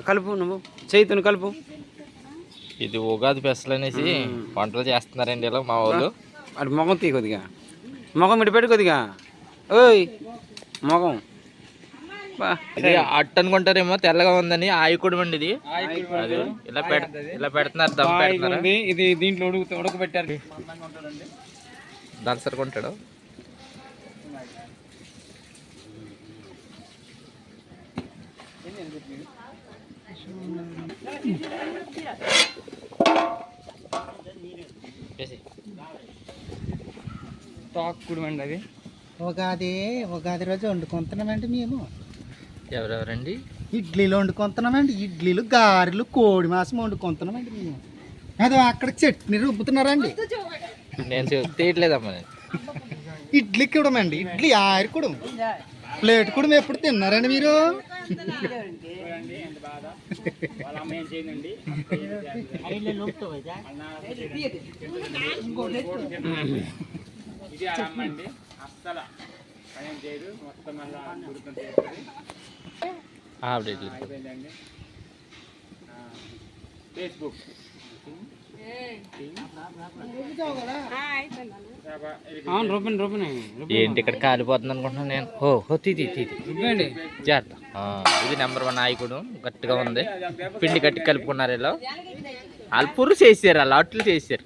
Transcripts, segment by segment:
కలుపు నువ్వు చేతును కలుపు. ఇది ఉగాది పెసలు అనేసి వంటలు చేస్తున్నారండి ఇలా మా వాళ్ళు. అటు మొగం తీ కొద్దిగా, మొగం ఇటు పెట్టు కొద్దిగా. ఓయ్ మొగం ఇది అట్టు అనుకుంటారేమో, తెల్లగా ఉందని ఆయుకుడు అండి ఇది. ఇలా పెడుతున్నారు, దమ్ పెడుతున్నారు. ఇది దీంట్లో ఉడకబెట్టారు. దాని సరుకుంటాడు. తాకుడు అండి అది. ఉగాది రోజు వండుకుంటున్నామండి మేము. ఎవరెవరండి? ఇడ్లీలు వండుకుంటున్నామండి. ఇడ్లీలు, గారెలు, కోడి మాసం వండుకుంటున్నామండి మేము. అదో అక్కడ చట్నీ రుబ్బుతున్నారండి. నేను తీయట్లేదమ్మా. ఇడ్లీ కుడమండి, ఇడ్లీ ఆరికుడు, ప్లేట్ కూడా ఎప్పుడు తిన్నారండి మీరు? ఏంటి ఇక్కడ కాలిపోతుంది అనుకుంటున్నాను నేను. జాగ్రత్త. ఇది నెంబర్ 1 నాయకుడు. గట్టిగా ఉంది, పిండి గట్టి కలుపుకున్నారు. ఇలా వాళ్ళు పుర్రు చేసారు, వాళ్ళు అట్లు చేసారు.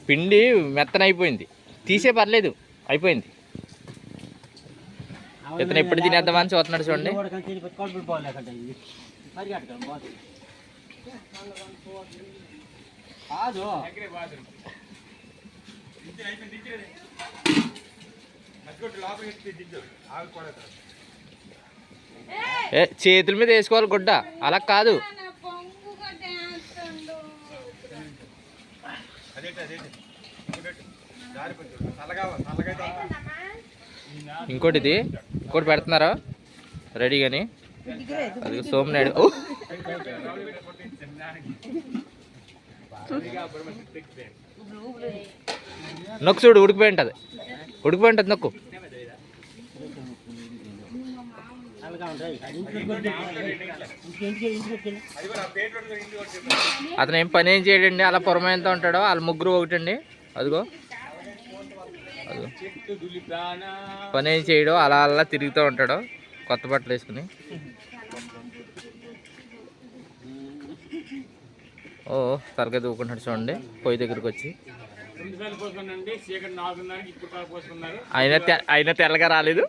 పిండి మెత్తనైపోయింది, తీసే పర్లేదు, అయిపోయింది. ఇతను ఎప్పుడు తినేద్దామని చూస్తున్నాడు చూడండి. చేతుల మీద వేసుకోవాలి గుడ్డ, అలా కాదు. ఇంకోటి పెడుతున్నారా రెడీగాని? అది సోమనాయుడు. నొక్కు చూడు, ఉడికిపోయి ఉంటుంది నొక్కు. అతను ఏం పని ఏం చేయడండి, అలా పొరమైంత ఉంటాడో. వాళ్ళ ముగ్గురు ఒకటండి. అదిగో పని ఏం చేయడం, అలా తిరుగుతూ ఉంటాడు కొత్త బట్టలు వేసుకుని. ఓ తలకాయ దూకుంటాడు చూడండి పొయ్యి దగ్గరికి వచ్చి. అయినా తెల్లగా రాలేదు.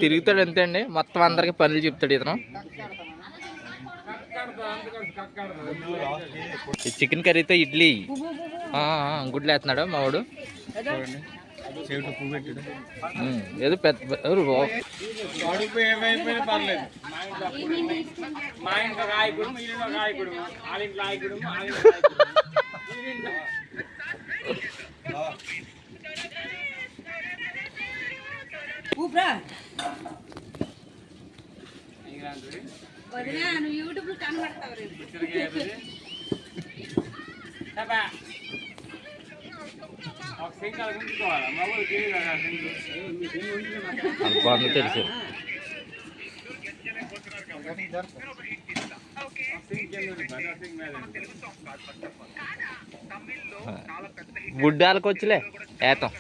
తిరుగుతాడు అంతే అండి, మొత్తం అందరికి పనులు చెప్తాడు ఇతను. చికెన్ కర్రీతో ఇడ్లీ గుడ్లు వేస్తున్నాడు మా వాడు. ఏదో పెద్ద బాగుంది తెలుసు. బుడ్డాలకు వచ్చిలే ఏతం.